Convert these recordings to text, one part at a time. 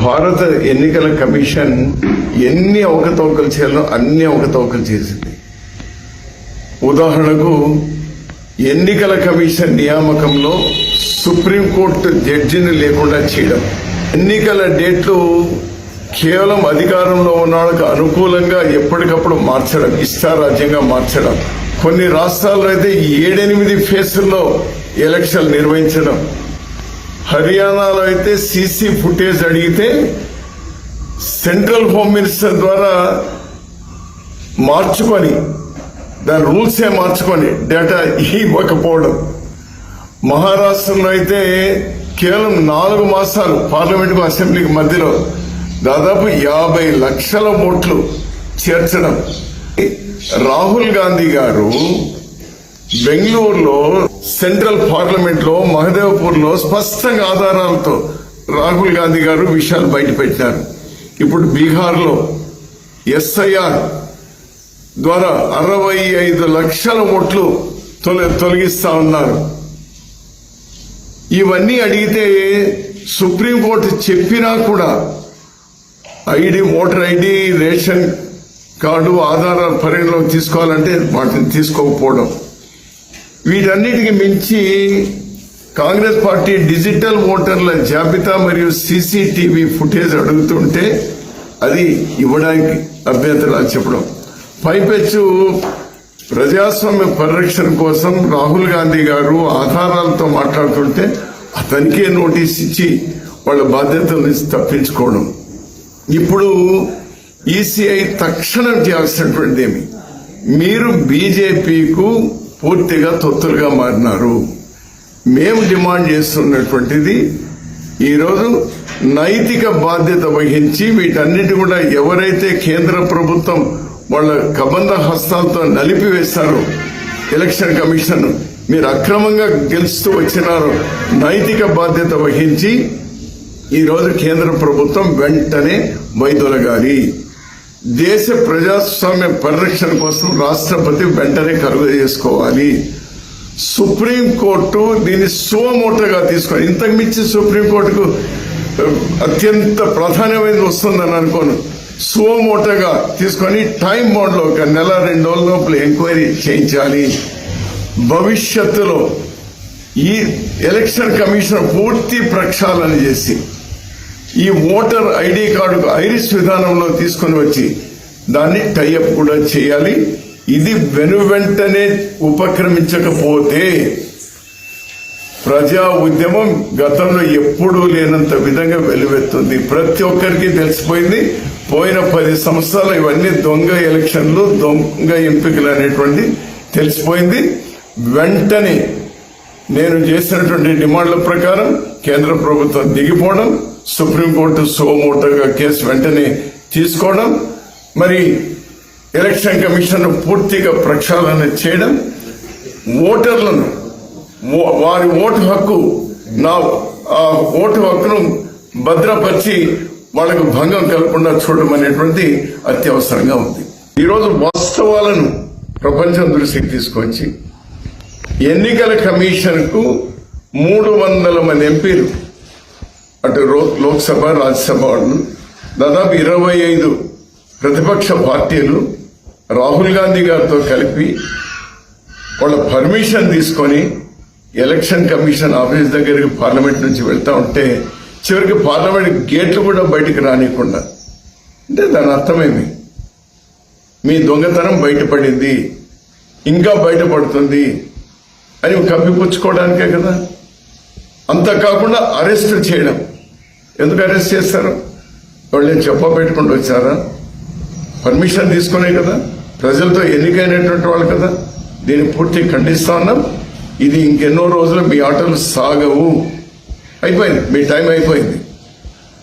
భారత ఎన్నికల కమిషన్ ఎన్ని అవకతవకలు చేయాలో అన్ని అవకతవకలు చేసింది. ఉదాహరణకు ఎన్నికల కమిషన్ నియామకంలో సుప్రీంకోర్టు జడ్జిని లేకుండా చేయడం, ఎన్నికల డేట్లు కేవలం అధికారంలో ఉన్న వాళ్ళకు అనుకూలంగా ఎప్పటికప్పుడు మార్చడం, ఇష్టారాజ్యంగా మార్చడం, కొన్ని రాష్ట్రాల్లో అయితే 7-8 ఫేజుల్లో ఎలక్షన్లు నిర్వహించడం, హర్యానాలో అయితే సీసీ ఫుటేజ్ అడిగితే సెంట్రల్ హోమ్ మినిస్టర్ ద్వారా మార్చుకొని దాని రూల్సే మార్చుకొని డేటా ఇవ్వకపోవడం, మహారాష్ట్రలో అయితే కేవలం 4 మాసాలు పార్లమెంటుకు అసెంబ్లీకి మధ్యలో దాదాపు 50 లక్షల ఓట్లు చేర్చడం. రాహుల్ గాంధీ గారు బెంగళూరులో సెంట్రల్ పార్లమెంట్ లో మహదేవ్పూర్ లో స్పష్టంగా ఆధారాలతో రాహుల్ గాంధీ గారు విషయాలు బయటపెట్టారు. ఇప్పుడు బీహార్ లో ఎస్ఐఆర్ ద్వారా 65 లక్షల ఓట్లు తొలగిస్తా ఉన్నారు. ఇవన్నీ అడిగితే సుప్రీంకోర్టు చెప్పినా కూడా ఓటర్ ఐడి, రేషన్ కార్డు, ఆధారాలు పరిగణలోకి తీసుకోవాలంటే వాటిని తీసుకోకపోవడం. వీటన్నిటికి మించి కాంగ్రెస్ పార్టీ డిజిటల్ ఓటర్ల జాబితా మరియు సీసీటీవీ ఫుటేజ్ అడుగుతుంటే అది ఇవ్వడానికి అభ్యంతరాలు చెప్పడం. పైపెచ్చు ప్రజాస్వామ్య పరిరక్షణ కోసం రాహుల్ గాంధీ గారు ఆధారాలతో మాట్లాడుతుంటే అతనికే నోటీస్ ఇచ్చి వాళ్ళ బాధ్యతల నుంచి తప్పించుకోవడం. ఇప్పుడు ఈసీఐ తక్షణం చేయాల్సినటువంటిది ఏమి? మీరు బీజేపీకు పూర్తిగా తొత్తులుగా మారినారు. మేము డిమాండ్ చేస్తున్నటువంటిది ఈరోజు నైతిక బాధ్యత వహించి వీటన్నిటి కూడా ఎవరైతే కేంద్ర ప్రభుత్వం వాళ్ళ కబంధ హస్తాలతో నలిపివేస్తారో ఎలక్షన్ కమిషన్ మీరు అక్రమంగా గెలుస్తూ వచ్చినారో నైతిక బాధ్యత వహించి ఈరోజు కేంద్ర ప్రభుత్వం వెంటనే వైదొలగాలి. దేశ ప్రజాస్వామ్య పరిరక్షణ కోసం రాష్ట్రపతి వెంటనే కలుగు చేసుకోవాలి. సుప్రీంకోర్టు దీన్ని సుమోటోగా తీసుకొని, ఇంతకు మించి సుప్రీంకోర్టుకు అత్యంత ప్రాధాన్యమైనది వస్తుందని అనుకోను. సుమోటోగా తీసుకొని టైం బౌండ్ లో 1-2 రోజుల లోపల ఎంక్వైరీ చేయించాలి. భవిష్యత్తులో ఈ ఎలక్షన్ కమిషన్ పూర్తి ప్రక్షాళన చేసి ఈ ఓటర్ ఐడి కార్డు ఐరిస్ విధానంలో తీసుకుని వచ్చి దాన్ని టైఅప్ కూడా చేయాలి. ఇది వెనువెంటనే ఉపక్రమించకపోతే ప్రజా ఉద్యమం గతంలో ఎప్పుడూ లేనంత విధంగా వెలువెత్తుంది. ప్రతి ఒక్కరికి తెలిసిపోయింది. పోయిన 10 సంవత్సరాలు ఇవన్నీ దొంగ ఎలక్షన్లు, దొంగ ఎంపికలు అనేటువంటి తెలిసిపోయింది. వెంటనే నేను చేసినటువంటి డిమాండ్ల ప్రకారం కేంద్ర ప్రభుత్వం దిగిపోవడం, సుప్రీంకోర్టు సుమోటోగా కేసు వెంటనే తీసుకోవడం, మరి ఎలక్షన్ కమిషన్ పూర్తిగా ప్రక్షాళన చేయడం, ఓటర్లను వారి ఓటు హక్కును భద్రపరిచి వాళ్లకు భంగం కలగకుండా చూడడం అనేటువంటి అత్యవసరంగా ఉంది. ఈరోజు వాస్తవాలను ప్రపంచం దృష్టికి తీసుకొచ్చి ఎన్నికల కమిషన్ కు 300 మంది ఎంపీలు, అటు లోక్సభ, రాజ్యసభ దాదాపు 25 ప్రతిపక్ష పార్టీలు రాహుల్ గాంధీ గారితో కలిపి వాళ్ళ పర్మిషన్ తీసుకొని ఎలక్షన్ కమిషన్ ఆఫీస్ దగ్గరికి పార్లమెంట్ నుంచి వెళ్తా ఉంటే చివరికి పార్లమెంట్ గేట్లు కూడా బయటికి రానియకుండా, అంటే దాని అర్థమేమి? మీ దొంగతనం బయటపడింది, ఇంకా బయటపడుతుంది అని కప్పిపుచ్చుకోవడానికే కదా. అంతకాకుండా అరెస్ట్ చేయడం. ఎందుకు అరెస్ట్ చేస్తారు? వాళ్ళు చెప్పబెట్టుకుంటూ వచ్చారా? పర్మిషన్ తీసుకునే కదా, ప్రజలతో ఎన్నికైనటువంటి వాళ్ళు కదా. దీన్ని పూర్తి ఖండిస్తా ఉన్నాం. ఇది ఇంకెన్నో రోజులు మీ ఆటలు సాగవు. అయిపోయింది, మీ టైం అయిపోయింది.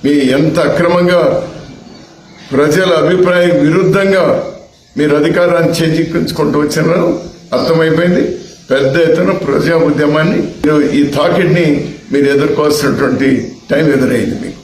మీ ఎంత అక్రమంగా ప్రజల అభిప్రాయం విరుద్ధంగా మీరు అధికారాన్ని చేజిక్కించుకుంటూ వచ్చినారో అర్థమైపోయింది. పెద్ద ఎత్తున ప్రజా ఉద్యమాన్ని, ఈ తాకిడిని మీరు ఎదుర్కోవాల్సినటువంటి టైం ఎదురైంది మీకు.